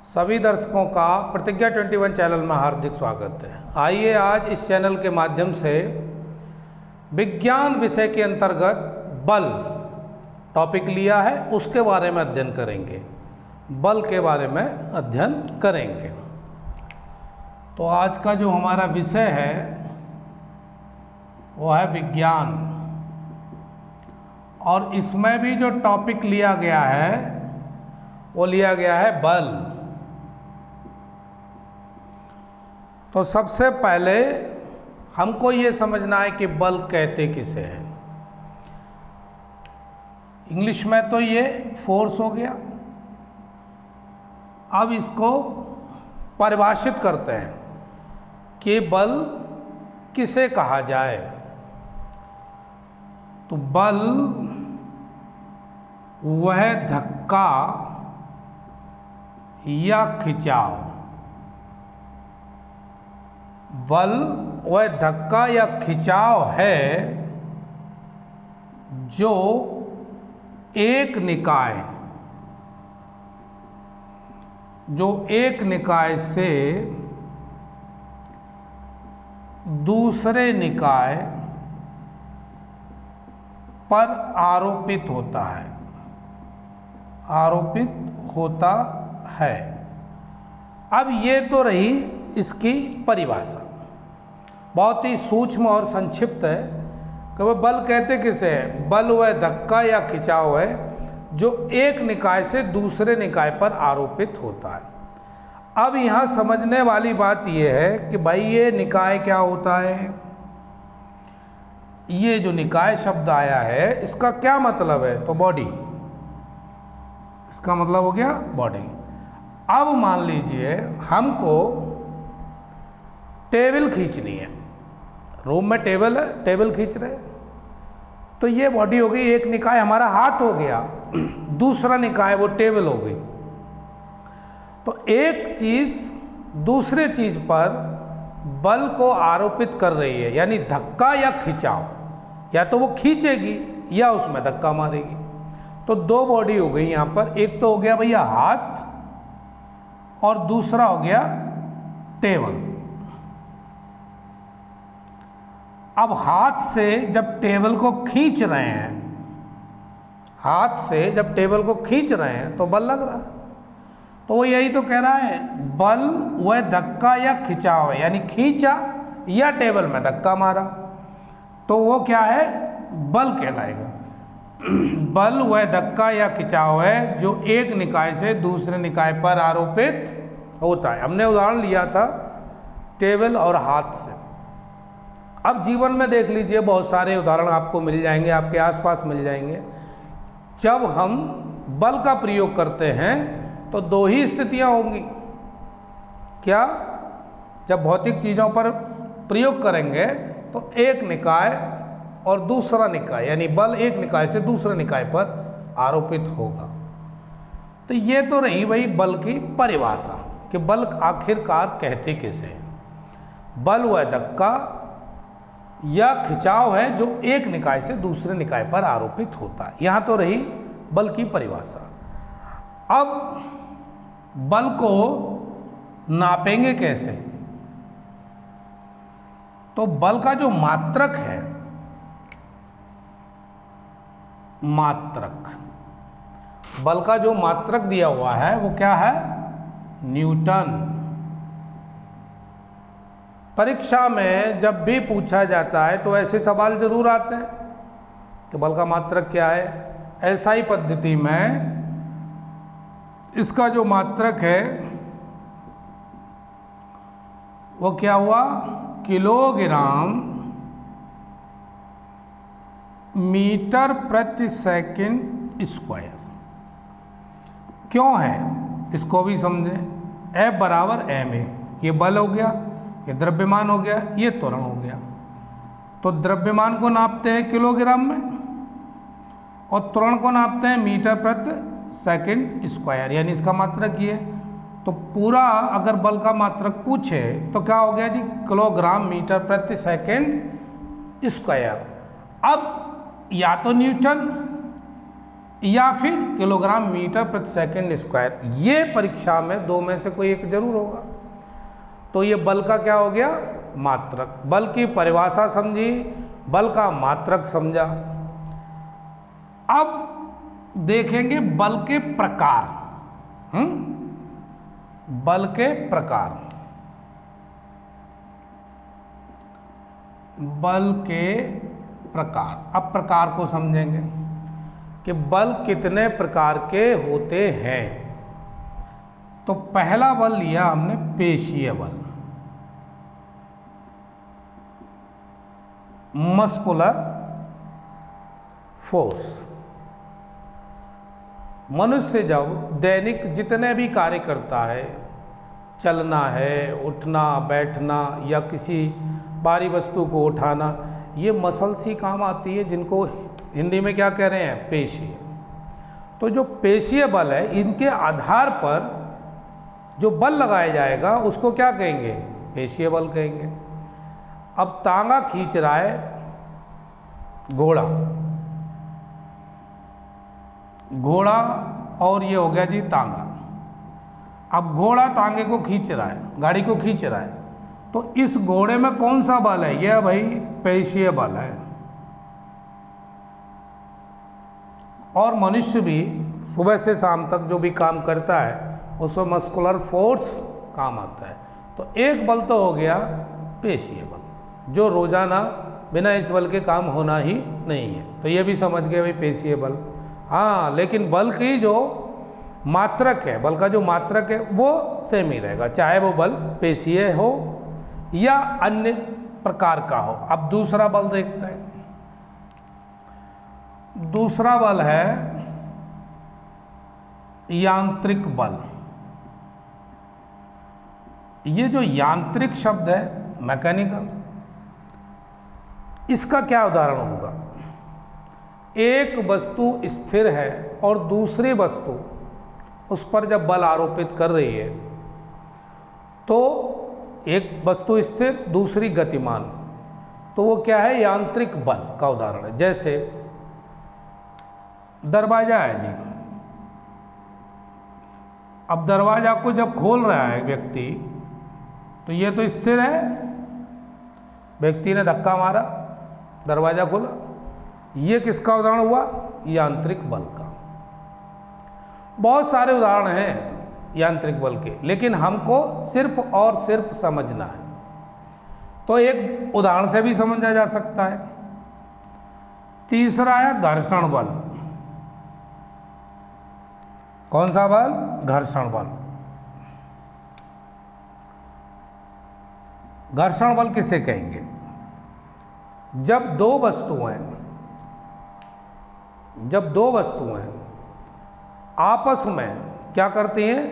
सभी दर्शकों का प्रतिज्ञा 21 चैनल में हार्दिक स्वागत है। आइए आज इस चैनल के माध्यम से विज्ञान विषय के अंतर्गत बल टॉपिक लिया है, उसके बारे में अध्ययन करेंगे। बल के बारे में अध्ययन करेंगे। तो आज का जो हमारा विषय है वो है विज्ञान, और इसमें भी जो टॉपिक लिया गया है वो लिया गया है बल। तो सबसे पहले हमको ये समझना है कि बल कहते किसे हैं। इंग्लिश में तो ये फोर्स हो गया। अब इसको परिभाषित करते हैं कि बल किसे कहा जाए। तो बल वह धक्का या खिंचाव, बल वह धक्का या खिंचाव है जो एक निकाय से दूसरे निकाय पर आरोपित होता है। अब ये तो रही इसकी परिभाषा, बहुत ही सूक्ष्म और संक्षिप्त है कि वह बल कहते किसे है। बल वह धक्का या खिंचाव है जो एक निकाय से दूसरे निकाय पर आरोपित होता है। अब यहाँ समझने वाली बात यह है कि भाई ये निकाय क्या होता है। ये जो निकाय शब्द आया है इसका क्या मतलब है, तो बॉडी, इसका मतलब हो गया बॉडी। अब मान लीजिए हमको टेबल खींचनी है, रूम में टेबल है, टेबल खींच रहे, तो ये बॉडी हो गई। एक निकाय हमारा हाथ हो गया, दूसरा निकाय वो टेबल हो गई। तो एक चीज दूसरे चीज पर बल को आरोपित कर रही है, यानी धक्का या खिंचाव, या तो वो खींचेगी या उसमें धक्का मारेगी। तो दो बॉडी हो गई यहां पर। एक तो हो गया भैया हाथ और दूसरा हो गया टेबल। अब हाथ से जब टेबल को खींच रहे हैं, तो बल लग रहा है। तो वो यही तो कह रहा है, बल वह धक्का या खिंचाव है, यानी खींचा या टेबल में धक्का मारा, तो वो क्या है, बल कहलाएगा। बल वह धक्का या खिंचाव है जो एक निकाय से दूसरे निकाय पर आरोपित होता है। हमने उदाहरण लिया था टेबल और हाथ से। अब जीवन में देख लीजिए, बहुत सारे उदाहरण आपको मिल जाएंगे, आपके आसपास मिल जाएंगे। जब हम बल का प्रयोग करते हैं तो दो ही स्थितियां होंगी। क्या? जब भौतिक चीज़ों पर प्रयोग करेंगे तो एक निकाय और दूसरा निकाय, यानी बल एक निकाय से दूसरे निकाय पर आरोपित होगा। तो ये तो रही भाई बल की परिभाषा कि बल आखिरकार कहते किसे। बल वह धक्का या खिंचाव है जो एक निकाय से दूसरे निकाय पर आरोपित होता है। यहां तो रही बल की परिभाषा। अब बल को नापेंगे कैसे? तो बल का जो मात्रक है, बल का जो मात्रक दिया हुआ है वो क्या है, न्यूटन। परीक्षा में जब भी पूछा जाता है तो ऐसे सवाल जरूर आते हैं कि बल का मात्रक क्या है। एसआई पद्धति में इसका जो मात्रक है वो क्या हुआ, किलोग्राम मीटर प्रति सेकंड स्क्वायर। क्यों है इसको भी समझें। F बराबर ma, ये बल हो गया, ये द्रव्यमान हो गया, ये त्वरण हो गया। तो द्रव्यमान को नापते हैं किलोग्राम में और त्वरण को नापते हैं मीटर प्रति सेकंड स्क्वायर, यानी इसका मात्रक ये। तो पूरा अगर बल का मात्रक पूछे तो क्या हो गया जी, किलोग्राम मीटर प्रति सेकंड स्क्वायर। अब या तो न्यूटन या फिर किलोग्राम मीटर प्रति सेकंड स्क्वायर। ये परीक्षा में दो में से कोई एक जरूर होगा। तो ये बल का क्या हो गया? मात्रक। बल की परिभाषा समझी, बल का मात्रक समझा। अब देखेंगे बल के प्रकार। बल के प्रकार, बल के प्रकार। अब प्रकार को समझेंगे कि बल कितने प्रकार के होते हैं। तो पहला बल लिया हमने पेशीय बल, मस्कुलर फोर्स। मनुष्य जब दैनिक जितने भी कार्य करता है, चलना है, उठना बैठना या किसी भारी वस्तु को उठाना, ये मसल्स ही काम आती है, जिनको हिंदी में क्या कह रहे हैं? पेशीय। तो जो पेशीय बल है, इनके आधार पर जो बल लगाया जाएगा उसको क्या कहेंगे? पेशीय बल कहेंगे। अब तांगा खींच रहा है घोड़ा, घोड़ा और ये हो गया जी तांगा। अब घोड़ा तांगे को खींच रहा है, गाड़ी को खींच रहा है, तो इस घोड़े में कौन सा बल है? यह भाई पेशीय बल है। और मनुष्य भी सुबह से शाम तक जो भी काम करता है उसमें मस्कुलर फोर्स काम आता है। तो एक बल तो हो गया पेशीय बल, जो रोजाना बिना इस बल के काम होना ही नहीं है। तो ये भी समझ गए भाई पेशीय बल। हाँ, लेकिन बल की जो मात्रक है, बल का जो मात्रक है वो सेम ही रहेगा, चाहे वो बल पेशीय हो या अन्य प्रकार का हो। अब दूसरा बल देखते हैं। दूसरा बल है यांत्रिक बल। ये जो यांत्रिक शब्द है, मैकेनिकल, इसका क्या उदाहरण होगा? एक वस्तु स्थिर है और दूसरी वस्तु उस पर जब बल आरोपित कर रही है, तो एक वस्तु स्थिर, दूसरी गतिमान, तो वो क्या है? यांत्रिक बल का उदाहरण है। जैसे दरवाजा है जी, अब दरवाजा को जब खोल रहा है व्यक्ति, तो ये तो स्थिर है, व्यक्ति ने धक्का मारा, दरवाजा खोला, ये किसका उदाहरण हुआ? यांत्रिक बल का। बहुत सारे उदाहरण हैं यांत्रिक बल के, लेकिन हमको सिर्फ और सिर्फ समझना है। तो एक उदाहरण से भी समझा जा सकता है। तीसरा है घर्षण बल। कौन सा बल? घर्षण बल। घर्षण बल किसे कहेंगे? जब दो वस्तुएं आपस में क्या करती हैं?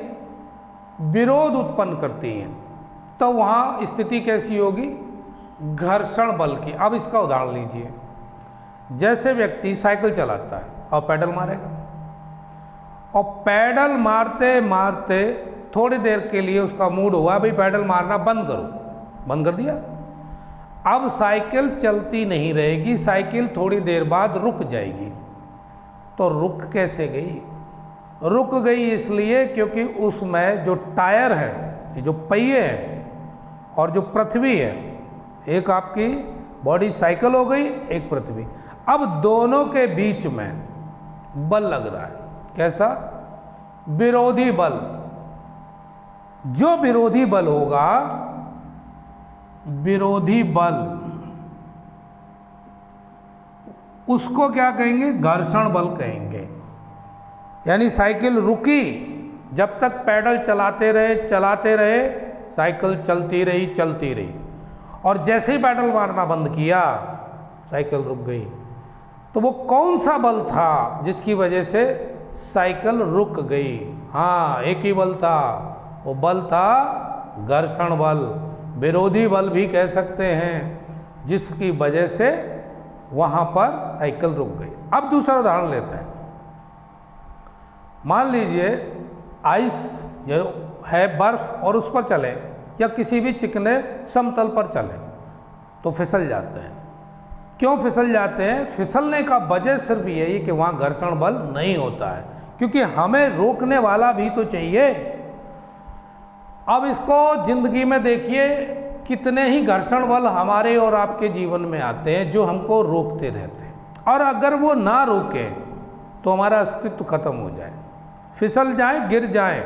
विरोध उत्पन्न करती हैं, तो वहां स्थिति कैसी होगी? घर्षण बल की। अब इसका उदाहरण लीजिए। जैसे व्यक्ति साइकिल चलाता है और पेडल मारेगा, और पेडल मारते मारते थोड़ी देर के लिए उसका मूड हुआ भाई पेडल मारना बंद करो, बंद कर दिया। अब साइकिल चलती नहीं रहेगी, साइकिल थोड़ी देर बाद रुक जाएगी। तो रुक कैसे गई? रुक गई इसलिए क्योंकि उसमें जो टायर है, जो पहिए हैं और जो पृथ्वी है, एक आपकी बॉडी साइकिल हो गई, एक पृथ्वी, अब दोनों के बीच में बल लग रहा है। कैसा? विरोधी बल। जो विरोधी बल होगा, विरोधी बल, उसको क्या कहेंगे? घर्षण बल कहेंगे। यानी साइकिल रुकी, जब तक पैडल चलाते रहे साइकिल चलती रही, और जैसे ही पैडल मारना बंद किया साइकिल रुक गई। तो वो कौन सा बल था जिसकी वजह से साइकिल रुक गई? हाँ, एक ही बल था, वो बल था घर्षण बल। विरोधी बल भी कह सकते हैं, जिसकी वजह से वहां पर साइकिल रुक गई। अब दूसरा उदाहरण लेते हैं। मान लीजिए आइस जो है, बर्फ, और उस पर चले या किसी भी चिकने समतल पर चले तो फिसल जाते हैं। क्यों फिसल जाते हैं? फिसलने का वजह सिर्फ यही कि वहाँ घर्षण बल नहीं होता है, क्योंकि हमें रोकने वाला भी तो चाहिए। अब इसको जिंदगी में देखिए, कितने ही घर्षण बल हमारे और आपके जीवन में आते हैं जो हमको रोकते रहते हैं, और अगर वो ना रोके तो हमारा अस्तित्व खत्म हो जाए, फिसल जाए, गिर जाए।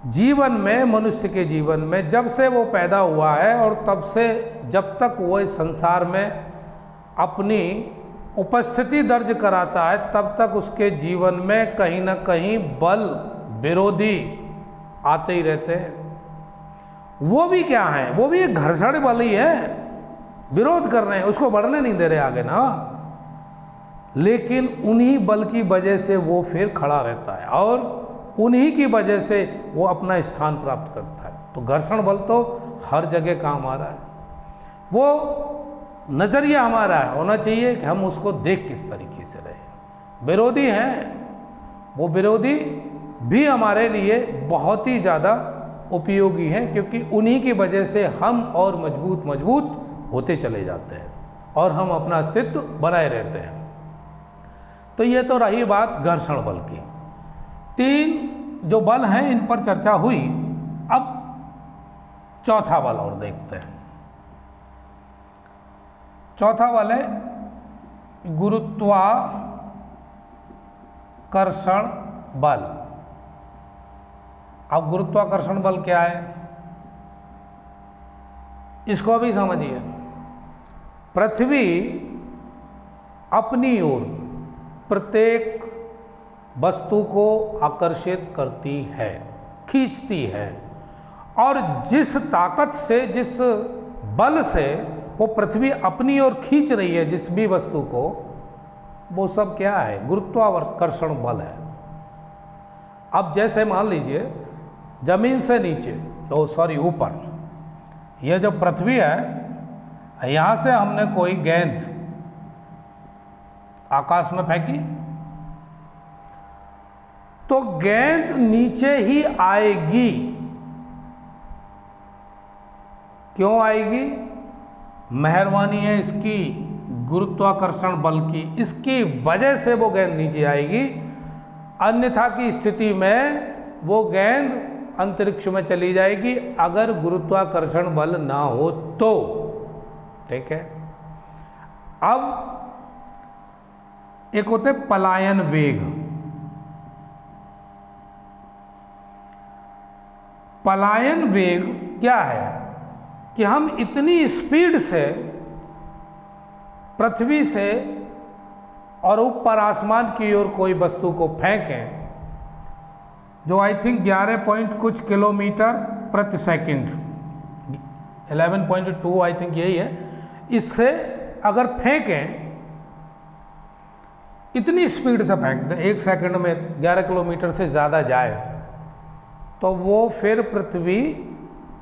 जीवन में, मनुष्य के जीवन में जब से वो पैदा हुआ है और तब से जब तक वो इस संसार में अपनी उपस्थिति दर्ज कराता है, तब तक उसके जीवन में कहीं ना कहीं बल विरोधी आते ही रहते हैं। वो भी क्या है? वो भी एक घर्षण बल ही है, विरोध कर रहे हैं, उसको बढ़ने नहीं दे रहे आगे ना। लेकिन उन्हीं बल की वजह से वो फिर खड़ा रहता है और उन्हीं की वजह से वो अपना स्थान प्राप्त करता है। तो घर्षण बल तो हर जगह काम आ रहा है। वो नज़रिया हमारा होना चाहिए कि हम उसको देख किस तरीके से रहे। विरोधी हैं, वो विरोधी भी हमारे लिए बहुत ही ज़्यादा उपयोगी हैं, क्योंकि उन्हीं की वजह से हम और मजबूत होते चले जाते हैं और हम अपना अस्तित्व बनाए रहते हैं। तो ये तो रही बात घर्षण बल की। 3 जो बल हैं इन पर चर्चा हुई। अब चौथा बल और देखते हैं। चौथा बल है गुरुत्वाकर्षण बल। अब गुरुत्वाकर्षण बल क्या है, इसको भी समझिए। पृथ्वी अपनी ओर प्रत्येक वस्तु को आकर्षित करती है, खींचती है, और जिस ताकत से, जिस बल से वो पृथ्वी अपनी ओर खींच रही है जिस भी वस्तु को, वो सब क्या है? गुरुत्वाकर्षण बल है। अब जैसे मान लीजिए जमीन से नीचे, ऊपर, यह जो पृथ्वी है, यहाँ से हमने कोई गेंद आकाश में फेंकी तो गेंद नीचे ही आएगी। क्यों आएगी? मेहरबानी है इसकी गुरुत्वाकर्षण बल की, इसकी वजह से वो गेंद नीचे आएगी। अन्यथा की स्थिति में वो गेंद अंतरिक्ष में चली जाएगी, अगर गुरुत्वाकर्षण बल ना हो तो। ठीक है। अब एक होते पलायन वेग। पलायन वेग क्या है? कि हम इतनी स्पीड से पृथ्वी से और ऊपर आसमान की ओर कोई वस्तु को फेंकें, जो आई थिंक 11 पॉइंट कुछ किलोमीटर प्रति सेकंड, 11.2 आई थिंक यही है, इससे अगर फेंकें, इतनी स्पीड से फेंक दें, 1 सेकंड में 11 किलोमीटर से ज़्यादा जाए, तो वो फिर पृथ्वी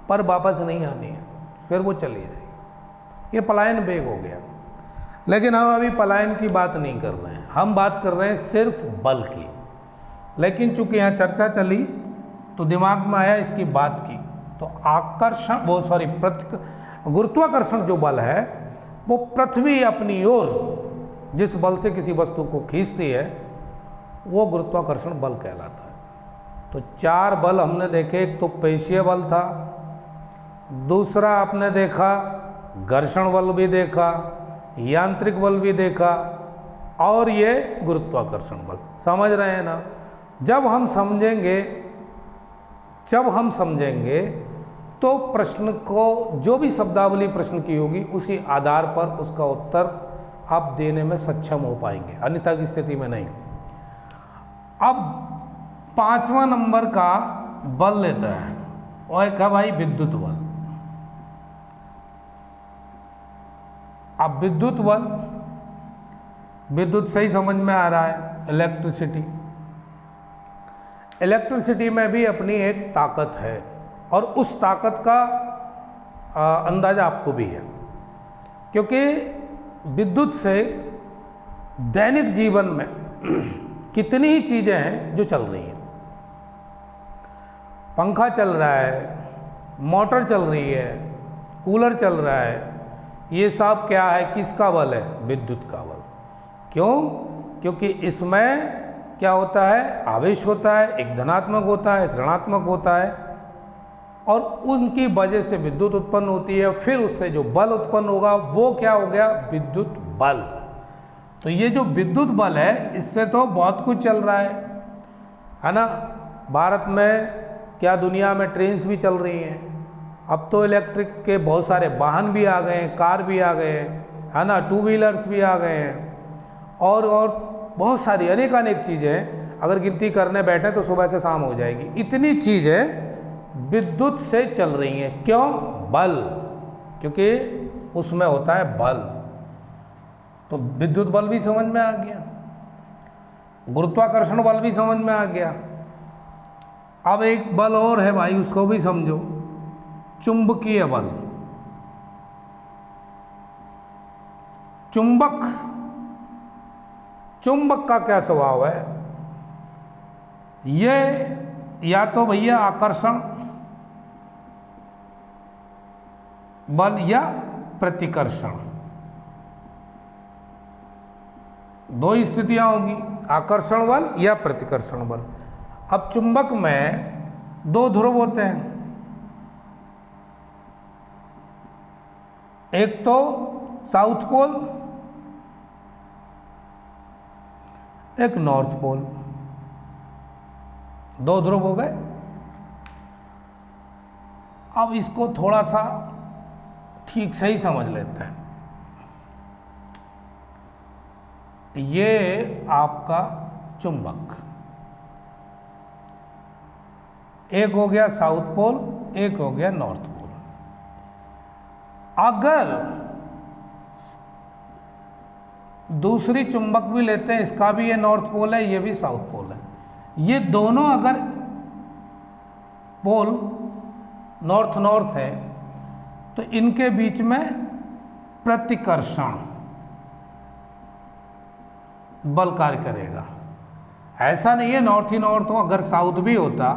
पर वापस नहीं आनी है, फिर वो चली जाएगी। ये पलायन वेग हो गया। लेकिन हम अभी पलायन की बात नहीं कर रहे हैं, हम बात कर रहे हैं सिर्फ बल की। लेकिन चूंकि यहाँ चर्चा चली तो दिमाग में आया इसकी बात की, तो आकर्षण गुरुत्वाकर्षण जो बल है वो पृथ्वी अपनी ओर जिस बल से किसी वस्तु को खींचती है, वो गुरुत्वाकर्षण बल कहलाता है। तो 4 बल हमने देखे। एक तो पेशीय बल था, दूसरा आपने देखा घर्षण बल भी देखा, यांत्रिक बल भी देखा, और ये गुरुत्वाकर्षण बल। समझ रहे हैं ना? जब हम समझेंगे तो प्रश्न को, जो भी शब्दावली प्रश्न की होगी, उसी आधार पर उसका उत्तर आप देने में सक्षम हो पाएंगे, अन्यथा की स्थिति में नहीं। अब 5वां नंबर का बल लेता है, वो एक है भाई विद्युत बल। अब विद्युत बल, विद्युत सही समझ में आ रहा है, इलेक्ट्रिसिटी। इलेक्ट्रिसिटी में भी अपनी एक ताकत है, और उस ताकत का अंदाजा आपको भी है, क्योंकि विद्युत से दैनिक जीवन में कितनी ही चीज़ें हैं जो चल रही हैं। पंखा चल रहा है, मोटर चल रही है, कूलर चल रहा है, ये सब क्या है, किसका बल है, विद्युत का बल। क्यों? क्योंकि इसमें क्या होता है, आवेश होता है, एक धनात्मक होता है, एक ऋणात्मक होता है, और उनकी वजह से विद्युत उत्पन्न होती है। फिर उससे जो बल उत्पन्न होगा वो क्या हो गया, विद्युत बल। तो ये जो विद्युत बल है, इससे तो बहुत कुछ चल रहा है ना। भारत में क्या, दुनिया में ट्रेन्स भी चल रही हैं, अब तो इलेक्ट्रिक के बहुत सारे वाहन भी आ गए हैं, कार भी आ गए हैं, है ना, टू व्हीलर्स भी आ गए हैं, और बहुत सारी अनेक चीज़ें, अगर गिनती करने बैठे तो सुबह से शाम हो जाएगी। इतनी चीज़ें विद्युत से चल रही हैं। क्यों? बल, क्योंकि उसमें होता है बल। तो विद्युत बल भी समझ में आ गया, गुरुत्वाकर्षण बल भी समझ में आ गया। अब एक बल और है भाई, उसको भी समझो, चुंबकीय बल। चुंबक का क्या स्वभाव है, ये या तो भैया आकर्षण बल या प्रतिकर्षण, दो ही स्थितियां होंगी, आकर्षण बल या प्रतिकर्षण बल। अब चुंबक में दो ध्रुव होते हैं, एक तो साउथ पोल, एक नॉर्थ पोल, दो ध्रुव हो गए। अब इसको थोड़ा सा ठीक से ही समझ लेते हैं। ये आपका चुंबक, एक हो गया साउथ पोल, एक हो गया नॉर्थ पोल। अगर दूसरी चुंबक भी लेते हैं, इसका भी ये नॉर्थ पोल है, ये भी साउथ पोल है, ये दोनों अगर पोल नॉर्थ नॉर्थ है तो इनके बीच में प्रतिकर्षण बल कार्य करेगा। ऐसा नहीं है नॉर्थ ही नॉर्थ हो, अगर साउथ भी होता,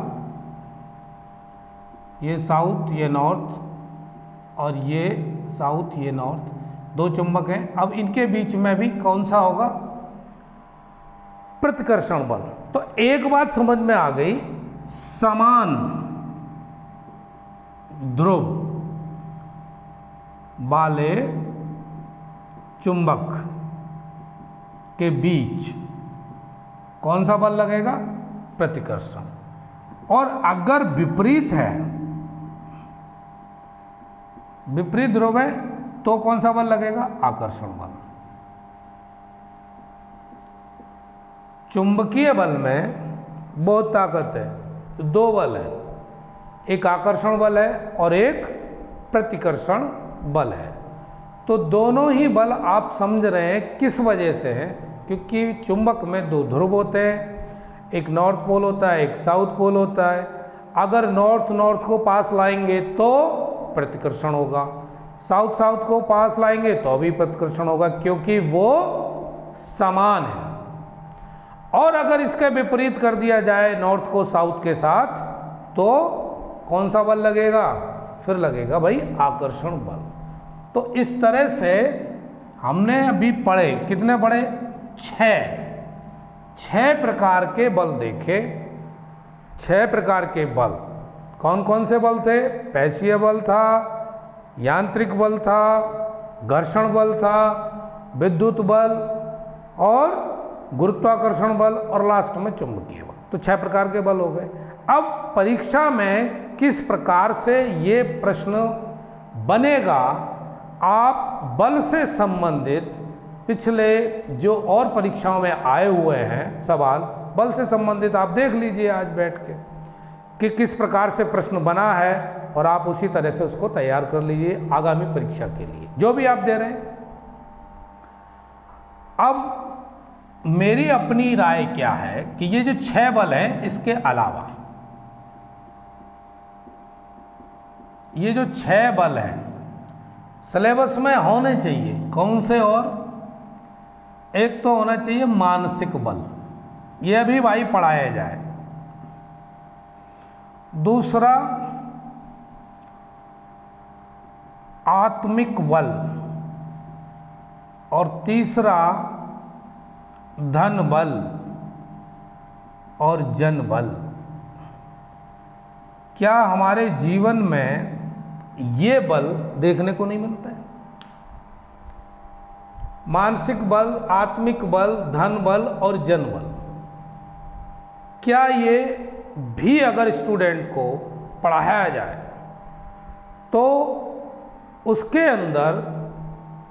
ये साउथ ये नॉर्थ और ये साउथ ये नॉर्थ, दो चुंबक हैं, अब इनके बीच में भी कौन सा होगा, प्रतिकर्षण बल। तो एक बात समझ में आ गई, समान ध्रुव वाले चुंबक के बीच कौन सा बल लगेगा, प्रतिकर्षण। और अगर विपरीत है, विपरीत ध्रुव है, तो कौन सा बल लगेगा, आकर्षण बल। चुंबकीय बल में बहुत ताकत है, दो बल है, एक आकर्षण बल है और एक प्रतिकर्षण बल है। तो दोनों ही बल आप समझ रहे हैं किस वजह से है, क्योंकि चुंबक में दो ध्रुव होते हैं, एक नॉर्थ पोल होता है, एक साउथ पोल होता है। अगर नॉर्थ नॉर्थ को पास लाएंगे तो प्रतिकर्षण होगा, साउथ साउथ को पास लाएंगे तो भी प्रतिकर्षण होगा, क्योंकि वो समान है। और अगर इसके विपरीत कर दिया जाए नॉर्थ को साउथ के साथ, तो कौन सा बल लगेगा, फिर लगेगा भाई आकर्षण बल। तो इस तरह से हमने अभी पढ़े, कितने पढ़े, छह प्रकार के बल देखे। 6 प्रकार के बल कौन कौन से बल थे, पैशीय बल था, यांत्रिक बल था, घर्षण बल था, विद्युत बल और गुरुत्वाकर्षण बल, और लास्ट में चुंबकीय बल। तो 6 प्रकार के बल हो गए। अब परीक्षा में किस प्रकार से ये प्रश्न बनेगा, आप बल से संबंधित पिछले जो और परीक्षाओं में आए हुए हैं सवाल, बल से संबंधित आप देख लीजिए आज बैठ के कि किस प्रकार से प्रश्न बना है, और आप उसी तरह से उसको तैयार कर लीजिए आगामी परीक्षा के लिए जो भी आप दे रहे हैं। अब मेरी अपनी राय क्या है कि ये जो 6 बल हैं, इसके अलावा ये जो 6 बल हैं सिलेबस में होने चाहिए। कौन से? और एक तो होना चाहिए मानसिक बल, ये अभी भाई पढ़ाया जाए। दूसरा आत्मिक बल, और तीसरा धन बल और जन बल। क्या हमारे जीवन में ये बल देखने को नहीं मिलता है? मानसिक बल, आत्मिक बल, धन बल और जन बल, क्या ये भी अगर स्टूडेंट को पढ़ाया जाए तो उसके अंदर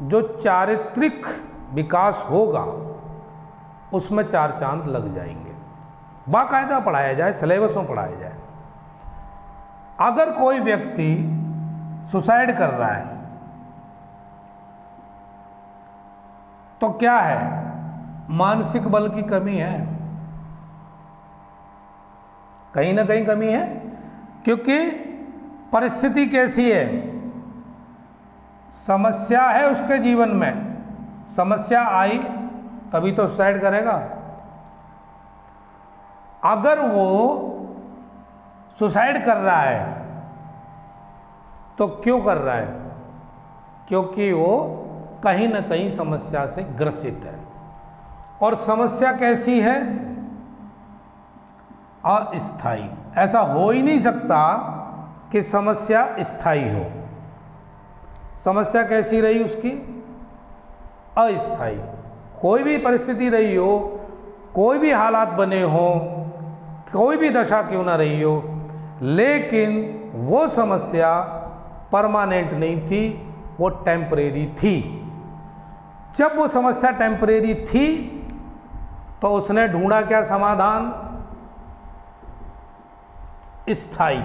जो चारित्रिक विकास होगा उसमें 4 चांद लग जाएंगे। बाकायदा पढ़ाया जाए, सिलेबस में पढ़ाया जाए। अगर कोई व्यक्ति सुसाइड कर रहा है तो क्या है? मानसिक बल की कमी है, कहीं ना कहीं कमी है। क्योंकि परिस्थिति कैसी है? समस्या है उसके जीवन में, समस्या आई तभी तो सुसाइड करेगा। अगर वो सुसाइड कर रहा है तो क्यों कर रहा है? क्योंकि वो कहीं ना कहीं समस्या से ग्रसित है। और समस्या कैसी है? अस्थायी। ऐसा हो ही नहीं सकता कि समस्या स्थायी हो। समस्या कैसी रही उसकी? अस्थायी। कोई भी परिस्थिति रही हो, कोई भी हालात बने हो, कोई भी दशा क्यों ना रही हो, लेकिन वो समस्या परमानेंट नहीं थी, वो टेम्परेरी थी। जब वो समस्या टेम्परेरी थी तो उसने ढूंढा क्या समाधान? स्थायी।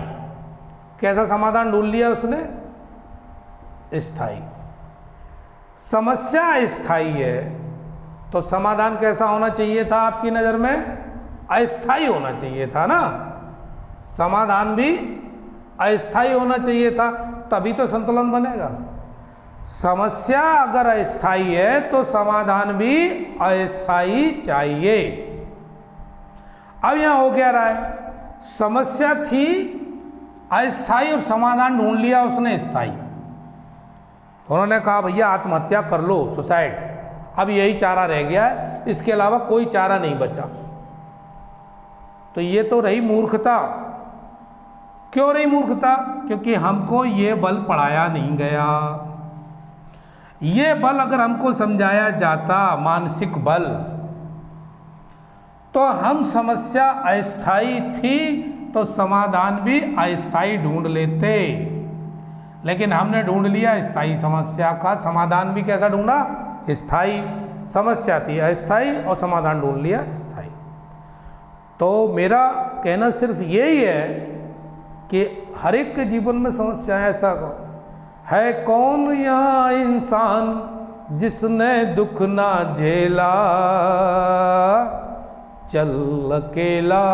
कैसा समाधान ढूंढ लिया उसने? स्थायी। समस्या स्थायी है तो समाधान कैसा होना चाहिए था आपकी नज़र में? अस्थायी होना चाहिए था ना। समाधान भी अस्थायी होना चाहिए था, तभी तो संतुलन बनेगा। समस्या अगर अस्थायी है तो समाधान भी अस्थायी चाहिए। अब यहां हो क्या रहा है? समस्या थी अस्थायी और समाधान ढूंढ लिया उसने स्थायी। उन्होंने कहा भैया आत्महत्या कर लो, सुसाइड। अब यही चारा रह गया है, इसके अलावा कोई चारा नहीं बचा। तो ये तो रही मूर्खता। क्यों रही मूर्खता? क्योंकि हमको ये बल पढ़ाया नहीं गया। ये बल अगर हमको समझाया जाता, मानसिक बल, तो हम समस्या अस्थायी थी तो समाधान भी अस्थायी ढूंढ लेते। लेकिन हमने ढूंढ लिया स्थायी समस्या का, समाधान भी कैसा ढूंढा? स्थायी। समस्या थी अस्थायी और समाधान ढूंढ लिया स्थायी। तो मेरा कहना सिर्फ यही है कि हर एक के जीवन में समस्याएं। ऐसा है कौन यहाँ इंसान जिसने दुख ना झेला, चल अकेला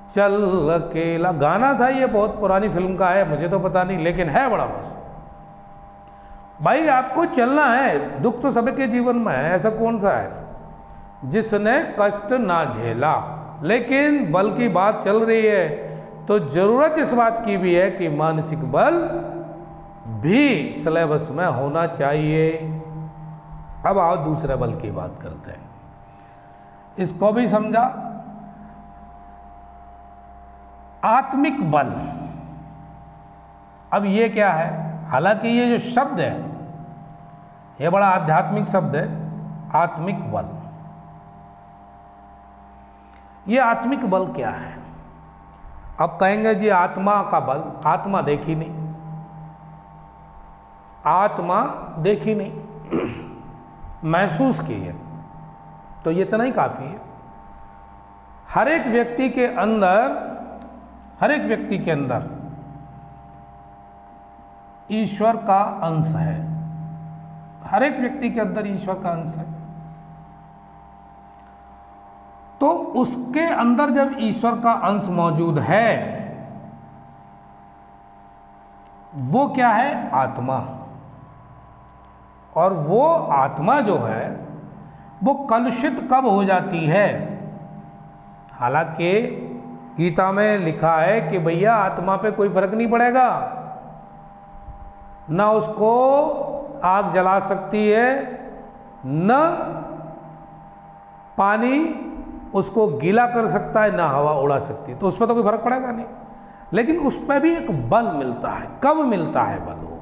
चल अकेला। गाना था ये, बहुत पुरानी फिल्म का है, मुझे तो पता नहीं, लेकिन है बड़ा मस्त। भाई आपको चलना है, दुख तो सबके जीवन में है, ऐसा कौन सा है जिसने कष्ट ना झेला। लेकिन बल की बात चल रही है तो जरूरत इस बात की भी है कि मानसिक बल भी सिलेबस में होना चाहिए। अब आओ दूसरे बल की बात करते हैं, इसको भी समझा। आत्मिक बल। अब ये क्या है? हालांकि ये जो शब्द है ये बड़ा आध्यात्मिक शब्द है, आत्मिक बल। ये आत्मिक बल क्या है? अब कहेंगे जी आत्मा का बल। आत्मा देखी नहीं, आत्मा देखी नहीं, महसूस की है, तो ये इतना ही काफी है। हर एक व्यक्ति के अंदर ईश्वर का अंश है। हर एक व्यक्ति के अंदर ईश्वर का अंश है। तो उसके अंदर जब ईश्वर का अंश मौजूद है, वो क्या है? आत्मा। और वो आत्मा जो है वो कलुषित कब हो जाती है? हालांकि गीता में लिखा है कि भैया आत्मा पे कोई फर्क नहीं पड़ेगा, ना उसको आग जला सकती है, न पानी उसको गीला कर सकता है, ना हवा उड़ा सकती है। तो उस पर तो कोई फर्क पड़ेगा नहीं। लेकिन उस पर भी एक बल मिलता है। कब मिलता है बल? वो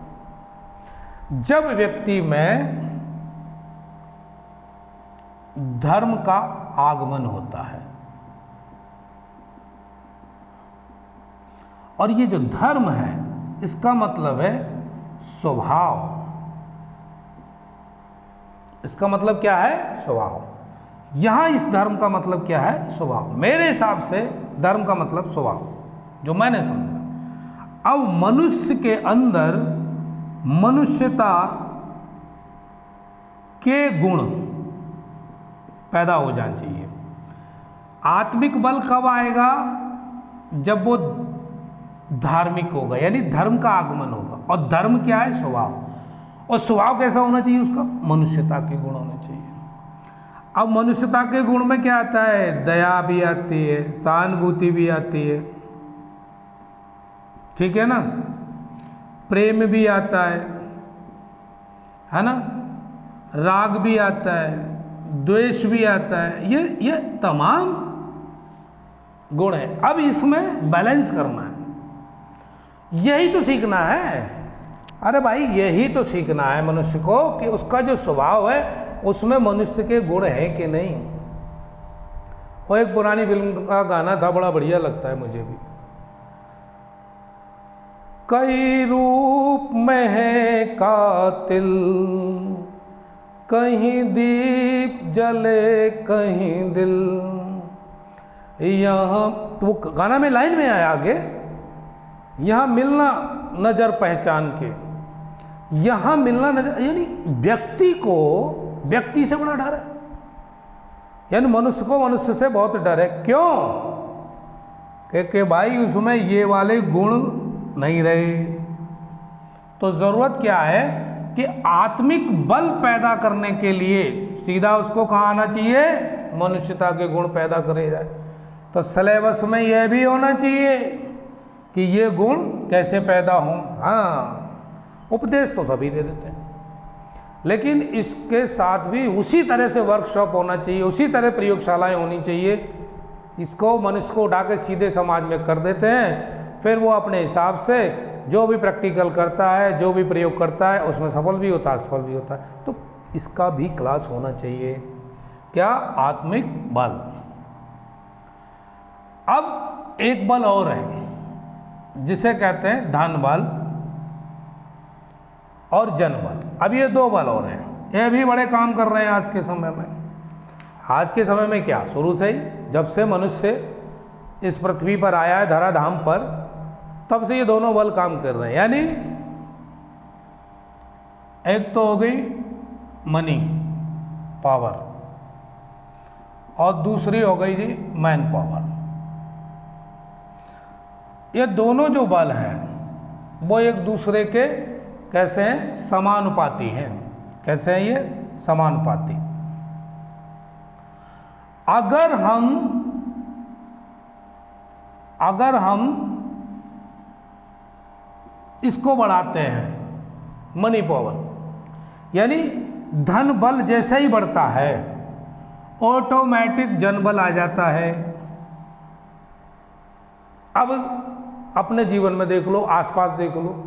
जब व्यक्ति में धर्म का आगमन होता है। और ये जो धर्म है, इसका मतलब है स्वभाव। इसका मतलब क्या है? स्वभाव। यहां इस धर्म का मतलब क्या है? स्वभाव। मेरे हिसाब से धर्म का मतलब स्वभाव, जो मैंने समझा। अब मनुष्य के अंदर मनुष्यता के गुण पैदा हो जाना चाहिए। आत्मिक बल कब आएगा? जब वो धार्मिक होगा, यानी धर्म का आगमन होगा। और धर्म क्या है? स्वभाव। और स्वभाव कैसा होना चाहिए उसका? मनुष्यता के गुण होने चाहिए। अब मनुष्यता के गुण में क्या आता है? दया भी आती है, सहानुभूति भी आती है, ठीक है ना, प्रेम भी आता है ना, राग भी आता है, द्वेष भी आता है। ये तमाम गुण है। अब इसमें बैलेंस करना है, यही तो सीखना है। अरे भाई, यही तो सीखना है मनुष्य को कि उसका जो स्वभाव है उसमें मनुष्य के गुण है कि नहीं। वो एक पुरानी फिल्म का गाना था, बड़ा बढ़िया लगता है मुझे भी। कई रूप में है कातिल, कहीं दीप जले कहीं दिल। यहाँ तो गाना में लाइन में आया आगे, यहाँ मिलना नजर पहचान के, यहाँ मिलना नजर, यानी व्यक्ति को व्यक्ति से बड़ा डर है, यानी मनुष्य को मनुष्य से बहुत डर है। क्यों? कि भाई उसमें ये वाले गुण नहीं रहे। तो जरूरत क्या है कि आत्मिक बल पैदा करने के लिए सीधा उसको कहाँ आना चाहिए? मनुष्यता के गुण पैदा करे जाए। तो सिलेबस में यह भी होना चाहिए कि ये गुण कैसे पैदा हों। हाँ, उपदेश तो सभी दे देते हैं, लेकिन इसके साथ भी उसी तरह से वर्कशॉप होना चाहिए, उसी तरह प्रयोगशालाएं होनी चाहिए। इसको मनुष्य को उठा के सीधे समाज में कर देते हैं, फिर वो अपने हिसाब से जो भी प्रैक्टिकल करता है, जो भी प्रयोग करता है, उसमें सफल भी होता है, असफल भी होता है। तो इसका भी क्लास होना चाहिए। क्या? आत्मिक बल। अब एक बल और है जिसे कहते हैं धन बल और जन बल। अब ये दो बल और हैं, ये भी बड़े काम कर रहे हैं आज के समय में। आज के समय में क्या, शुरू से ही जब से मनुष्य इस पृथ्वी पर आया है, धराधाम पर, तब से ये दोनों बल काम कर रहे हैं। यानी एक तो हो गई मनी पावर और दूसरी हो गई जी मैन पावर। ये दोनों जो बल हैं वो एक दूसरे के कैसे हैं? समानुपाती हैं। कैसे हैं ये? समानुपाती। अगर हम इसको बढ़ाते हैं मनी पावर, यानी धन बल जैसे ही बढ़ता है ऑटोमेटिक जन बल आ जाता है। अब अपने जीवन में देख लो, आसपास देख लो,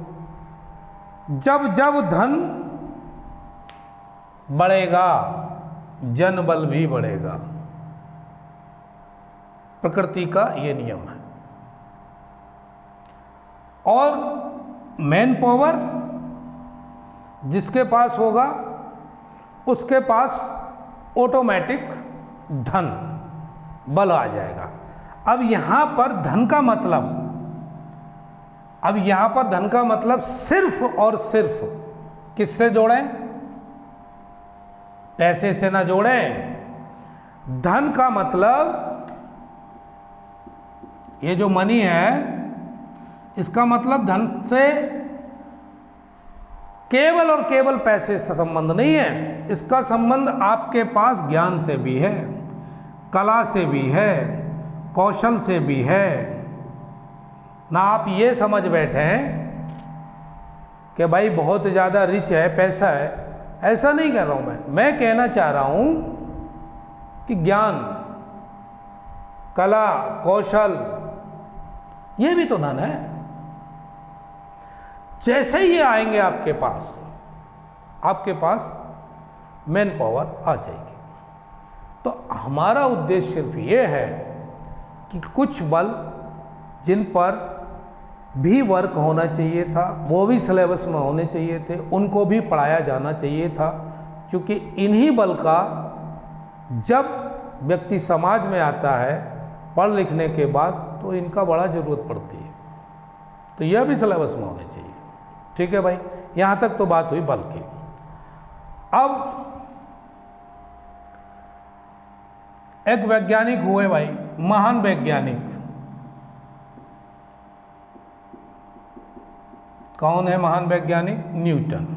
जब जब धन बढ़ेगा जन बल भी बढ़ेगा। प्रकृति का ये नियम है। और मैन पावर जिसके पास होगा उसके पास ऑटोमेटिक धन बल आ जाएगा। अब यहां पर धन का मतलब सिर्फ और सिर्फ किससे जोड़ें? पैसे से ना जोड़ें। धन का मतलब ये जो मनी है, इसका मतलब धन से केवल और केवल पैसे से संबंध नहीं है। इसका संबंध आपके पास ज्ञान से भी है, कला से भी है, कौशल से भी है ना। आप ये समझ बैठे कि भाई बहुत ज़्यादा रिच है, पैसा है, ऐसा नहीं कह रहा हूँ मैं कहना चाह रहा हूँ कि ज्ञान, कला, कौशल, ये भी तो धन है। जैसे ही ये आएंगे आपके पास मैन पावर आ जाएगी। तो हमारा उद्देश्य सिर्फ ये है कि कुछ बल जिन पर भी वर्क होना चाहिए था, वो भी सिलेबस में होने चाहिए थे, उनको भी पढ़ाया जाना चाहिए था, क्योंकि इन्हीं बल का जब व्यक्ति समाज में आता है पढ़ लिखने के बाद तो इनका बड़ा ज़रूरत पड़ती है। तो यह भी सिलेबस में होने चाहिए। ठीक है भाई, यहाँ तक तो बात हुई बल की। अब एक वैज्ञानिक हुए भाई, महान वैज्ञानिक। कौन है महान वैज्ञानिक? न्यूटन।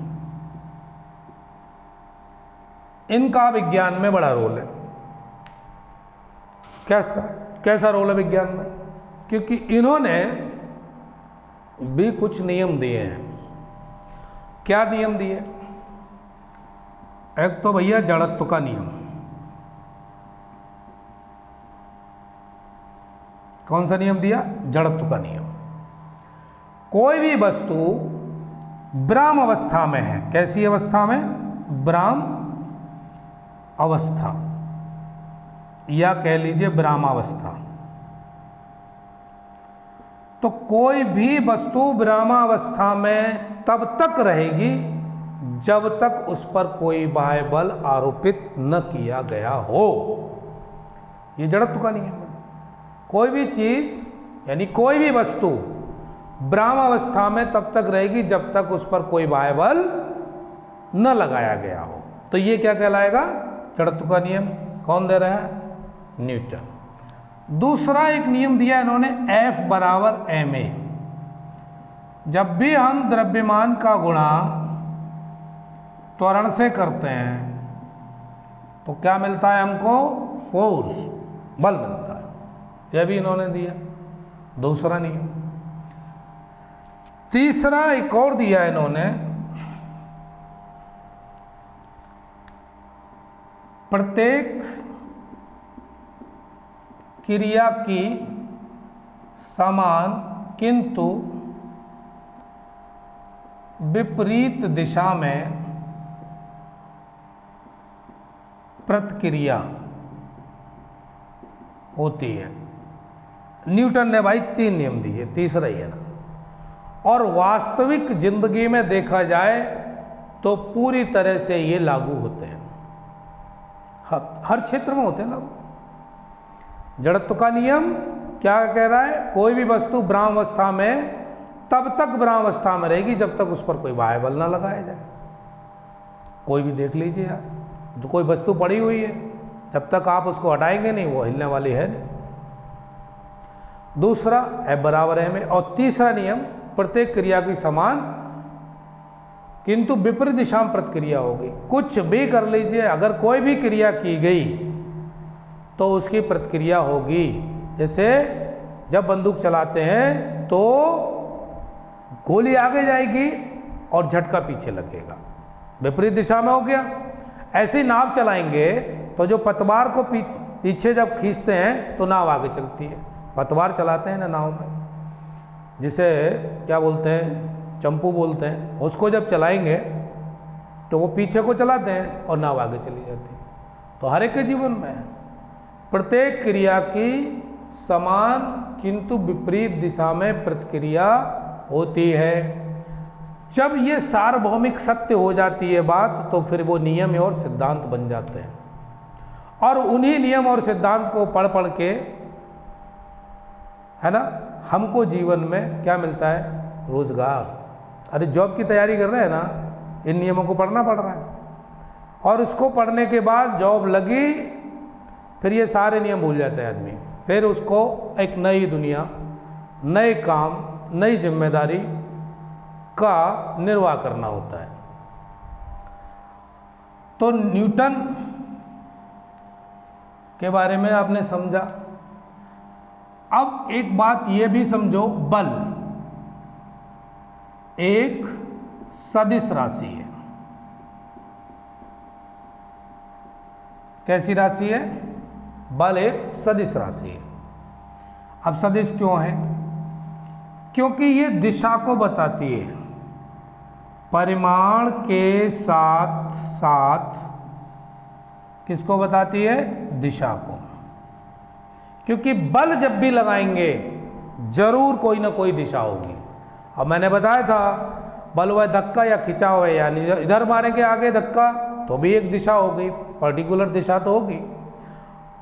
इनका विज्ञान में बड़ा रोल है। कैसा रोल है विज्ञान में? क्योंकि इन्होंने भी कुछ नियम दिए हैं। क्या नियम दिए? एक तो भैया जड़त्व का नियम। कौन सा नियम दिया? जड़त्व का नियम। कोई भी वस्तु ब्राह्म अवस्था में है। कैसी अवस्था में? ब्राह्म अवस्था, या कह लीजिए ब्रह्मावस्था। तो कोई भी वस्तु ब्रह्मावस्था में तब तक रहेगी जब तक उस पर कोई बाह्य बल आरोपित न किया गया हो। ये जड़त्व का नियम है। कोई भी चीज यानी कोई भी वस्तु ब्रह्मावस्था में तब तक रहेगी जब तक उस पर कोई बाह्य बल न लगाया गया हो। तो ये क्या कहलाएगा? जड़त्व का नियम। कौन दे रहा है? न्यूटन। दूसरा एक नियम दिया इन्होंने, F बराबर ma। जब भी हम द्रव्यमान का गुणा त्वरण से करते हैं तो क्या मिलता है हमको? फोर्स, बल मिलता है। यह भी इन्होंने दिया, दूसरा नियम। तीसरा एक और दिया इन्होंने, प्रत्येक क्रिया की समान किंतु विपरीत दिशा में प्रतिक्रिया होती है। न्यूटन ने भाई 3 नियम दिए, तीसरा ही है ना। और वास्तविक जिंदगी में देखा जाए तो पूरी तरह से ये लागू होते हैं, हर क्षेत्र में होते हैं लागू। जड़त्व का नियम क्या कह रहा है? कोई भी वस्तु ब्रह्मावस्था में तब तक ब्रह्मावस्था में रहेगी जब तक उस पर कोई बाह्य बल ना लगाया जाए। कोई भी देख लीजिए आप, जो कोई वस्तु पड़ी हुई है, जब तक आप उसको हटाएंगे नहीं वो हिलने वाली है नहीं। दूसरा F बराबर ma। और तीसरा नियम, प्रत्येक क्रिया की समान किंतु विपरीत दिशा में प्रतिक्रिया होगी। कुछ भी कर लीजिए, अगर कोई भी क्रिया की गई तो उसकी प्रतिक्रिया होगी। जैसे जब बंदूक चलाते हैं तो गोली आगे जाएगी और झटका पीछे लगेगा, विपरीत दिशा में हो गया। ऐसे नाव चलाएंगे तो जो पतवार को पीछे जब खींचते हैं तो नाव आगे चलती है। पतवार चलाते हैं ना नाव में, जिसे क्या बोलते हैं, चंपू बोलते हैं, उसको जब चलाएंगे तो वो पीछे को चलाते हैं और नाव आगे चली जाती है। तो हर एक के जीवन में प्रत्येक क्रिया की समान किंतु विपरीत दिशा में प्रतिक्रिया होती है। जब ये सार्वभौमिक सत्य हो जाती है बात, तो फिर वो नियम और सिद्धांत बन जाते हैं। और उन्हीं नियम और सिद्धांत को पढ़ पढ़ के, है ना, हमको जीवन में क्या मिलता है? रोजगार। अरे जॉब की तैयारी कर रहे हैं ना, इन नियमों को पढ़ना पड़ रहा है। और उसको पढ़ने के बाद जॉब लगी, फिर ये सारे नियम भूल जाते हैं आदमी। फिर उसको एक नई दुनिया, नए काम, नई जिम्मेदारी का निर्वाह करना होता है। तो न्यूटन के बारे में आपने समझा। अब एक बात ये भी समझो, बल, एक सदिश राशि है। कैसी राशि है? बल एक सदिश राशि है। अब सदिश क्यों है? क्योंकि ये दिशा को बताती है, परिमाण के साथ साथ किसको बताती है? दिशा को। क्योंकि बल जब भी लगाएंगे जरूर कोई ना कोई दिशा होगी। अब मैंने बताया था बल व धक्का या खिंचाव है, यानी इधर मारेंगे आगे धक्का तो भी एक दिशा होगी, पर्टिकुलर दिशा तो होगी,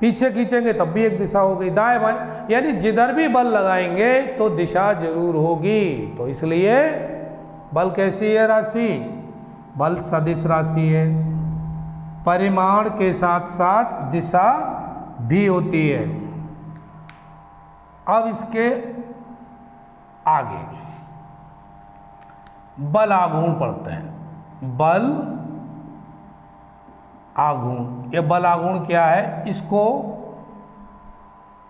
पीछे खींचेंगे तब भी एक दिशा होगी, दाएं बाएं, यानी जिधर भी बल लगाएंगे तो दिशा जरूर होगी। तो इसलिए बल कैसी है राशि? बल सदिश राशि है, परिमाण के साथ साथ दिशा भी होती है। अब इसके आगे बल आघूर्ण पढ़ते हैं। बल आघूर्ण, ये बल आघूर्ण क्या है, इसको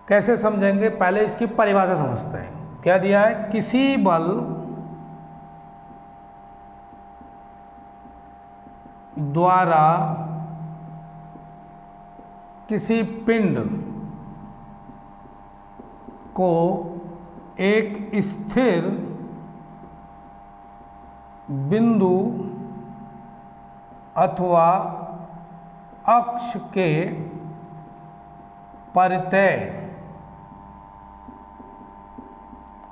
कैसे समझेंगे? पहले इसकी परिभाषा समझते हैं। क्या दिया है? किसी बल द्वारा किसी पिंड को एक स्थिर बिंदु अथवा अक्ष के परितय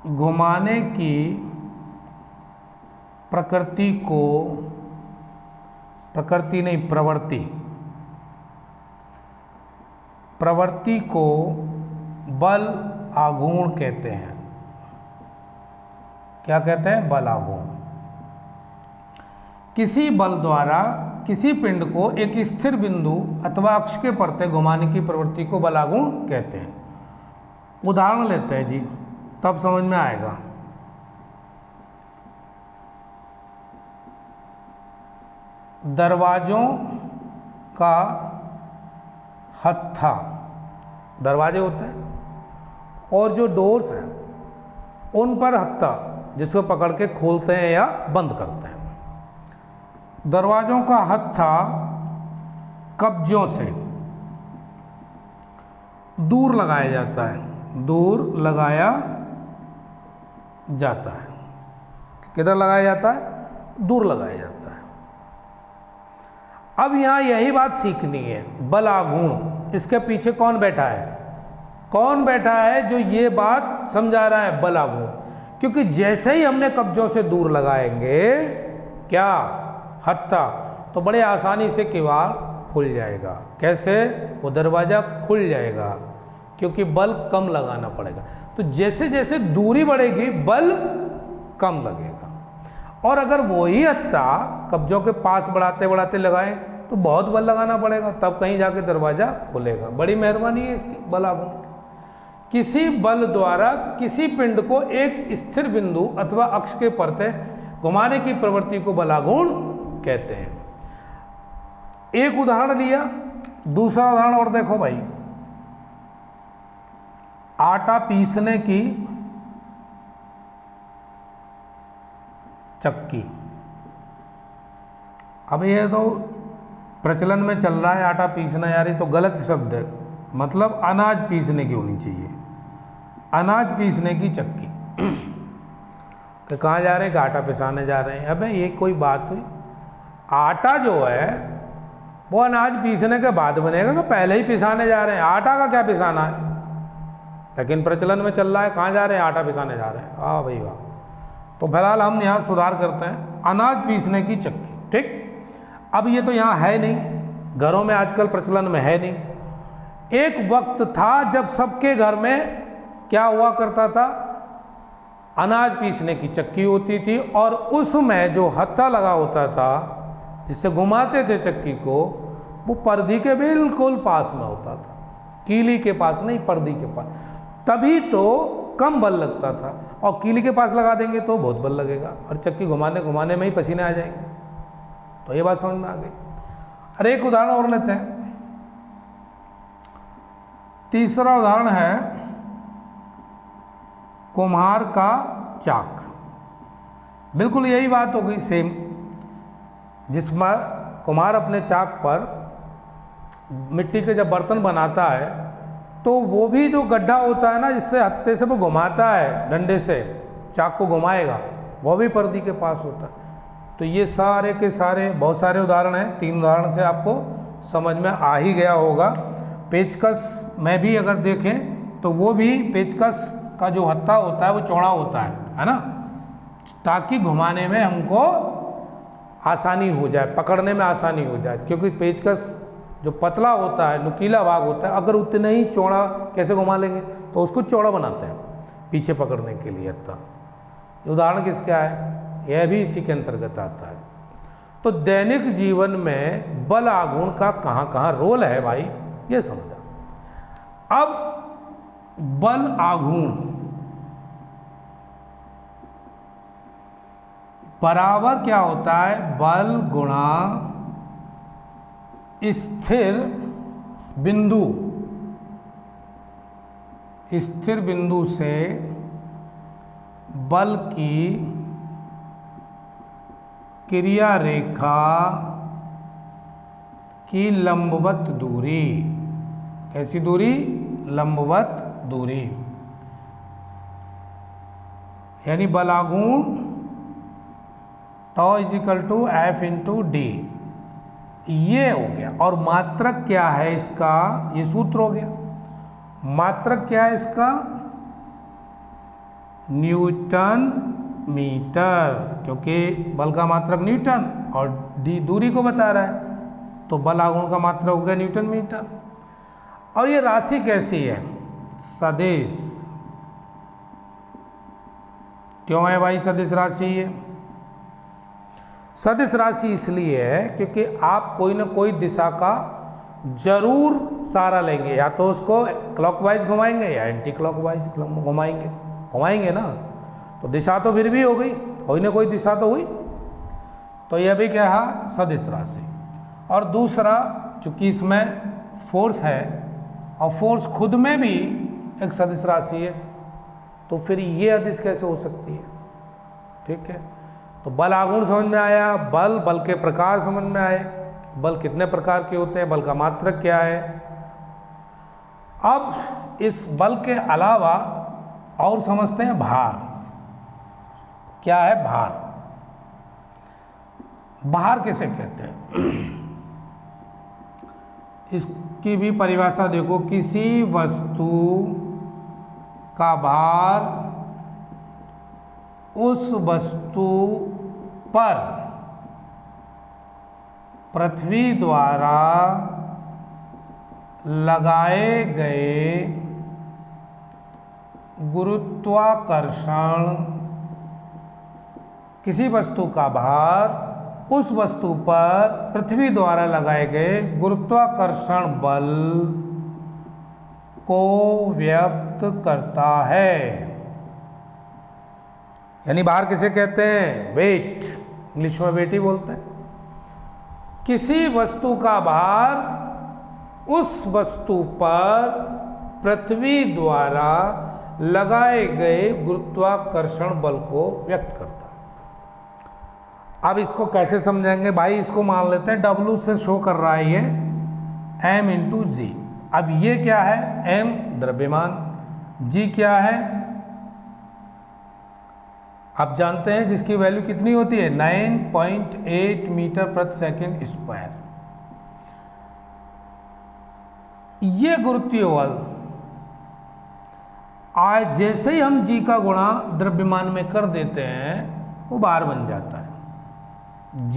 घुमाने की प्रकृति को, प्रकृति नहीं प्रवृत्ति, प्रवृत्ति को बल आघूर्ण कहते हैं। क्या कहते हैं? बल आघूर्ण। किसी बल द्वारा किसी पिंड को एक स्थिर बिंदु अथवा अक्ष के परितय घुमाने की प्रवृत्ति को बल आघूर्ण कहते हैं। उदाहरण लेते हैं जी, तब समझ में आएगा। दरवाजों का हत्था, दरवाजे होते हैं और जो डोर्स हैं उन पर हत्था, जिसको पकड़ के खोलते हैं या बंद करते हैं। दरवाजों का हत्था कब्जों से दूर लगाया जाता है, दूर लगाया जाता है। किधर लगाया जाता है? दूर लगाया जाता है। अब यहां यही बात सीखनी है, बल आघूर्ण, इसके पीछे कौन बैठा है? कौन बैठा है जो ये बात समझा रहा है? बल आघूर्ण। क्योंकि जैसे ही हमने कब्जों से दूर लगाएंगे क्या? हत्था, तो बड़े आसानी से किवाड़ खुल जाएगा। कैसे? वो दरवाजा खुल जाएगा, क्योंकि बल कम लगाना पड़ेगा। तो जैसे जैसे दूरी बढ़ेगी बल कम लगेगा। और अगर वही हत्था कब्जों के पास बढ़ाते बढ़ाते लगाएं तो बहुत बल लगाना पड़ेगा, तब कहीं जाके दरवाजा खुलेगा। बड़ी मेहरबानी है इसकी, बल आघूर्ण। किसी बल द्वारा किसी पिंड को एक स्थिर बिंदु अथवा अक्ष के परितय घुमाने की प्रवृत्ति को बल आघूर्ण कहते हैं। एक उदाहरण लिया, दूसरा उदाहरण और देखो भाई। आटा पीसने की चक्की। अब ये तो प्रचलन में चल रहा है आटा पीसना, यार ये तो गलत शब्द है, मतलब अनाज पीसने की होनी चाहिए। अनाज पीसने की चक्की कि कहाँ जा रहे हैं? आटा पिसाने जा रहे हैं। अबे ये कोई बात हुई? आटा जो है वो अनाज पीसने के बाद बनेगा तो पहले ही पिसाने जा रहे हैं? आटा का क्या पिसाना है? लेकिन प्रचलन में चल रहा है कहाँ जा रहे हैं? आटा पिसाने जा रहे हैं। वाह भाई वाह। तो फिलहाल हम यहाँ सुधार करते हैं, अनाज पीसने की चक्की। ठीक, अब ये तो यहाँ है नहीं, घरों में आजकल प्रचलन में है नहीं। एक वक्त था जब सबके घर में क्या हुआ करता था? अनाज पीसने की चक्की होती थी, और उसमें जो हत्था लगा होता था जिससे घुमाते थे चक्की को, वो पर्दी के बिल्कुल पास में होता था, कीली के पास नहीं, पर्दी के पास। तभी तो कम बल लगता था, और कीली के पास लगा देंगे तो बहुत बल लगेगा, और चक्की घुमाने घुमाने में ही पसीने आ जाएंगे। तो ये बात समझ में आ गई। अरे एक उदाहरण और लेते हैं। तीसरा उदाहरण है कुम्हार का चाक। बिल्कुल यही बात हो गई सेम। जिस कुम्हार अपने चाक पर मिट्टी के जब बर्तन बनाता है तो वो भी जो गड्ढा होता है ना, जिससे हत्थे से वो घुमाता है, डंडे से चाक को घुमाएगा, वो भी पर्दी के पास होता है। तो ये सारे के सारे बहुत सारे उदाहरण हैं, 3 उदाहरण से आपको समझ में आ ही गया होगा। पेचकस में भी अगर देखें तो वो भी पेचकस का जो हत्था होता है वो चौड़ा होता है ना, ताकि घुमाने में हमको आसानी हो जाए, पकड़ने में आसानी हो जाए। क्योंकि पेचकस जो पतला होता है, नुकीला भाग होता है, अगर उतने ही चौड़ा कैसे घुमा लेंगे, तो उसको चौड़ा बनाते हैं पीछे पकड़ने के लिए हत्था। उदाहरण किसका है? यह भी इसी के अंतर्गत आता है। तो दैनिक जीवन में बल आघूर्ण का कहाँ कहाँ रोल है भाई, ये समझा। अब बल आघूर्ण बराबर क्या होता है? बल गुणा स्थिर बिंदु। स्थिर बिंदु से बल की क्रिया रेखा की लंबवत दूरी। कैसी दूरी? लंबवत दूरी। यानी बलागुण tau equal to F into d, ये हो गया। और मात्रक क्या है इसका? ये सूत्र हो गया। मात्रक क्या है इसका? न्यूटन मीटर, क्योंकि बल का मात्रक न्यूटन और डी दूरी को बता रहा है, तो बल आघूर्ण का मात्रक हो गया न्यूटन मीटर। और ये राशि कैसी है? सदिश। क्यों है भाई सदिश राशि? ये सदिश राशि इसलिए है क्योंकि आप कोई ना कोई दिशा का जरूर सहारा लेंगे, या तो उसको क्लॉकवाइज घुमाएंगे या एंटी क्लॉकवाइज घुमाएंगे ना, तो दिशा तो फिर भी हो गई, कोई ना कोई दिशा तो हुई। तो यह भी क्या है? सदिश राशि। और दूसरा, चूंकि इसमें फोर्स है और फोर्स खुद में भी एक सदिश राशि है, तो फिर ये अदिश कैसे हो सकती है? ठीक है, तो बल आघूर्ण समझ में आया, बल के प्रकार समझ में आए, बल कितने प्रकार के होते हैं, बल का मात्रक क्या है। अब इस बल के अलावा और समझते हैं भार। क्या है भार? भार किसे कहते हैं? इसकी भी परिभाषा देखो। किसी वस्तु का भार उस वस्तु पर पृथ्वी द्वारा लगाए गए गुरुत्वाकर्षण, किसी वस्तु का भार उस वस्तु पर पृथ्वी द्वारा लगाए गए गुरुत्वाकर्षण बल को व्यक्त करता है। यानी भार किसे कहते हैं? वेट, इंग्लिश में वेट ही बोलते हैं। किसी वस्तु का भार उस वस्तु पर पृथ्वी द्वारा लगाए गए गुरुत्वाकर्षण बल को व्यक्त करता है। अब इसको कैसे समझेंगे भाई? इसको मान लेते हैं W से शो कर रहा है ये m इंटू जी। अब ये क्या है? m द्रव्यमान, g क्या है? आप जानते हैं जिसकी वैल्यू कितनी होती है? 9.8 मीटर प्रति सेकंड स्क्वायर। ये गुरुत्वीय बल आज जैसे ही हम g का गुणा द्रव्यमान में कर देते हैं वो भार बन जाता है g,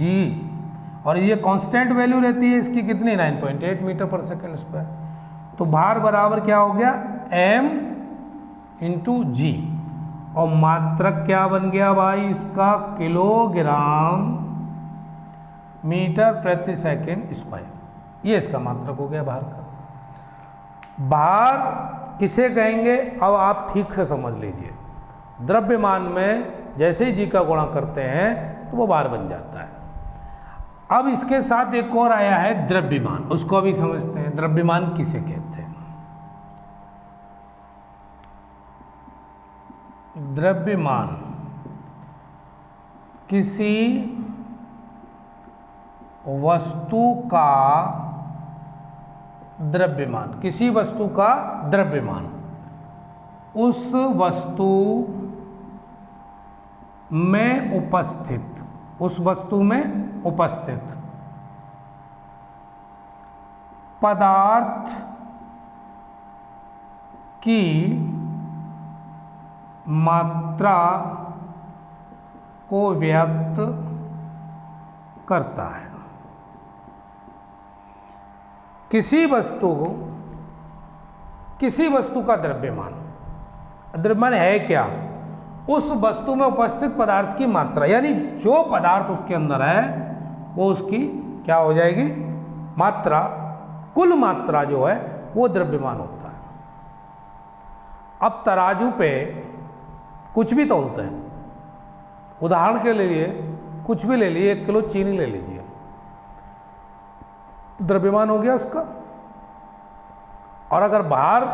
और ये कांस्टेंट वैल्यू रहती है इसकी कितनी? 9.8 मीटर पर सेकंड स्क्वायर। तो भार बराबर क्या हो गया? m इंटू जी। और मात्रक क्या बन गया भाई इसका? किलोग्राम मीटर प्रति सेकंड स्क्वायर। ये इसका मात्रक हो गया भार का। भार किसे कहेंगे? अब आप ठीक से समझ लीजिए। द्रव्यमान में जैसे ही जी का गुणा करते हैं तो वो भार बन जाता है। अब इसके साथ एक और आया है द्रव्यमान, उसको अभी समझते हैं। द्रव्यमान किसे कहते हैं? द्रव्यमान किसी वस्तु का द्रव्यमान, किसी वस्तु का द्रव्यमान उस वस्तु में उपस्थित, उस वस्तु में उपस्थित पदार्थ की मात्रा को व्यक्त करता है। किसी वस्तु का द्रव्यमान, द्रव्यमान है क्या? उस वस्तु में उपस्थित पदार्थ की मात्रा, यानी जो पदार्थ उसके अंदर है वो उसकी क्या हो जाएगी? मात्रा, कुल मात्रा जो है वो द्रव्यमान होता है। अब तराजू पे कुछ भी तौलते हैं, उदाहरण के लिए कुछ भी ले लीजिए, 1 किलो चीनी ले लीजिए, द्रव्यमान हो गया उसका। और अगर बाहर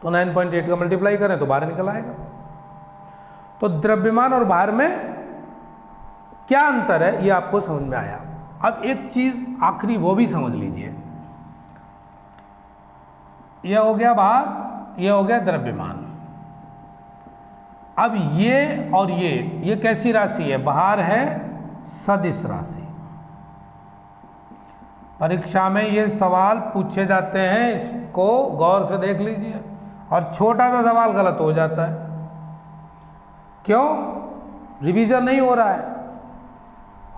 तो 9.8 का मल्टीप्लाई करें तो बाहर निकल आएगा। तो द्रव्यमान और बाहर में क्या अंतर है ये आपको समझ में आया। अब एक चीज आखिरी वो भी समझ लीजिए, यह हो गया बाहर, यह हो गया द्रव्यमान। अब ये और ये कैसी राशि है? बाहर है सदिश राशि। परीक्षा में ये सवाल पूछे जाते हैं, इसको गौर से देख लीजिए। और छोटा सा सवाल गलत हो जाता है, क्यों? रिवीजन नहीं हो रहा है,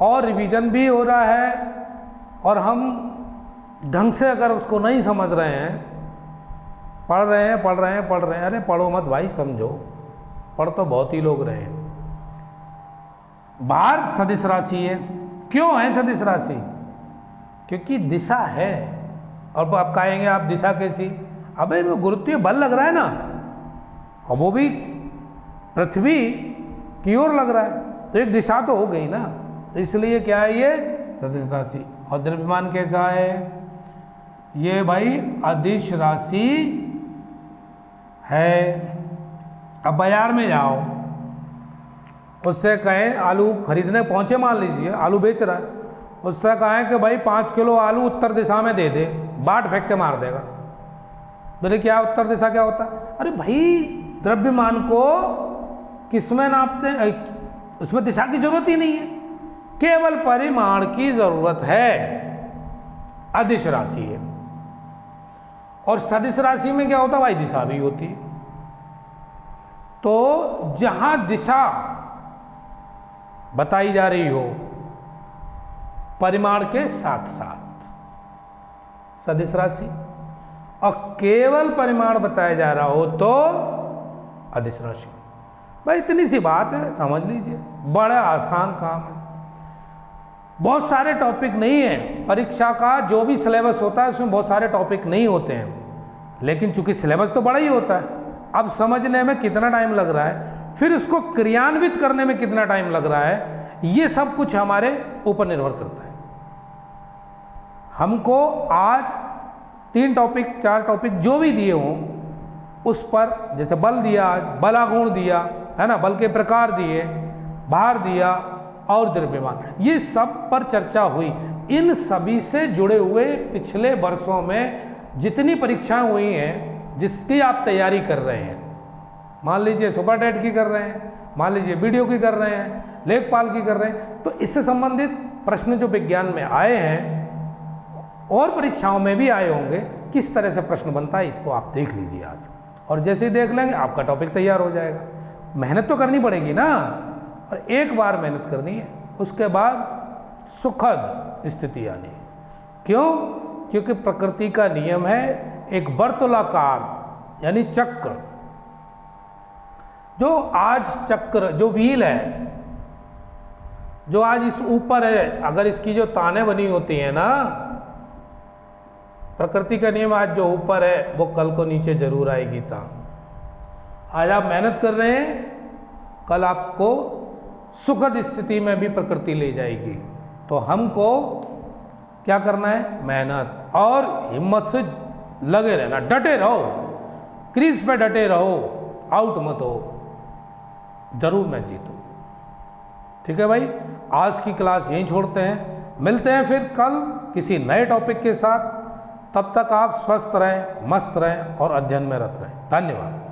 और रिवीजन भी हो रहा है और हम ढंग से अगर उसको नहीं समझ रहे हैं, पढ़ रहे हैं, अरे पढ़ो मत भाई, समझो। पढ़ तो बहुत ही लोग रहे हैं। बाहर सदिश राशि है। क्यों है सदिश राशि? क्योंकि दिशा है। और आप कहेंगे आप दिशा कैसी? अबे वो गुरुत्वीय बल लग रहा है ना, और वो भी पृथ्वी की ओर लग रहा है, तो एक दिशा तो हो गई ना। तो इसलिए क्या है ये? सदिश राशि। और द्रव्यमान कैसा है? ये भाई अदिश राशि है। अब बाजार में जाओ, उससे कहें आलू खरीदने पहुंचे, मान लीजिए आलू बेच रहा है, उससे कहें कि भाई 5 किलो आलू उत्तर दिशा में दे दे, बाट फेंक के मार देगा। बोले क्या उत्तर दिशा क्या होता है? अरे भाई द्रव्यमान को किसमें नापते हैं? उसमें दिशा की जरूरत ही नहीं है, केवल परिमाण की जरूरत है। अदिश राशि है। और सदिश राशि में क्या होता है भाई? दिशा भी होती है। तो जहां दिशा बताई जा रही हो परिमाण के साथ साथ सदिश राशि, और केवल परिमाण बताया जा रहा हो तो अदिश राशि। भाई इतनी सी बात है, समझ लीजिए, बड़ा आसान काम है। बहुत सारे टॉपिक नहीं है, परीक्षा का जो भी सिलेबस होता है उसमें बहुत सारे टॉपिक नहीं होते हैं, लेकिन चूंकि सिलेबस तो बड़ा ही होता है, अब समझने में कितना टाइम लग रहा है, फिर उसको क्रियान्वित करने में कितना टाइम लग रहा है, ये सब कुछ हमारे ऊपर निर्भर करता है। हमको आज 3 टॉपिक 4 टॉपिक जो भी दिए हों उस पर, जैसे बल दिया, आज बलागुण दिया है ना, बल के प्रकार दिए, भार दिया और द्रव्यमान, ये सब पर चर्चा हुई। इन सभी से जुड़े हुए पिछले वर्षों में जितनी परीक्षाएं हुई हैं जिसकी आप तैयारी कर रहे हैं, मान लीजिए सुपर टेट की कर रहे हैं, मान लीजिए वीडियो की कर रहे हैं, लेखपाल की कर रहे हैं, तो इससे संबंधित प्रश्न जो विज्ञान में आए हैं और परीक्षाओं में भी आए होंगे, किस तरह से प्रश्न बनता है इसको आप देख लीजिए आज, और जैसे ही देख लेंगे आपका टॉपिक तैयार हो जाएगा। मेहनत तो करनी पड़ेगी ना, और एक बार मेहनत करनी है, उसके बाद सुखद स्थिति आनी है। क्यों? क्योंकि प्रकृति का नियम है, एक वर्तुलाकार यानी चक्र, जो आज चक्र जो व्हील है, जो आज इस ऊपर है, अगर इसकी जो ताने बनी होती हैं ना, प्रकृति का नियम आज जो ऊपर है वो कल को नीचे जरूर आएगी। आज आप मेहनत कर रहे हैं, कल आपको सुखद स्थिति में भी प्रकृति ले जाएगी। तो हमको क्या करना है? मेहनत और हिम्मत से लगे रहना, डटे रहो, क्रीज पे डटे रहो, आउट मत हो, जरूर मैच जीतो। ठीक है भाई, आज की क्लास यहीं छोड़ते हैं, मिलते हैं फिर कल किसी नए टॉपिक के साथ। तब तक आप स्वस्थ रहें, मस्त रहें और अध्ययन में रत रहें। धन्यवाद।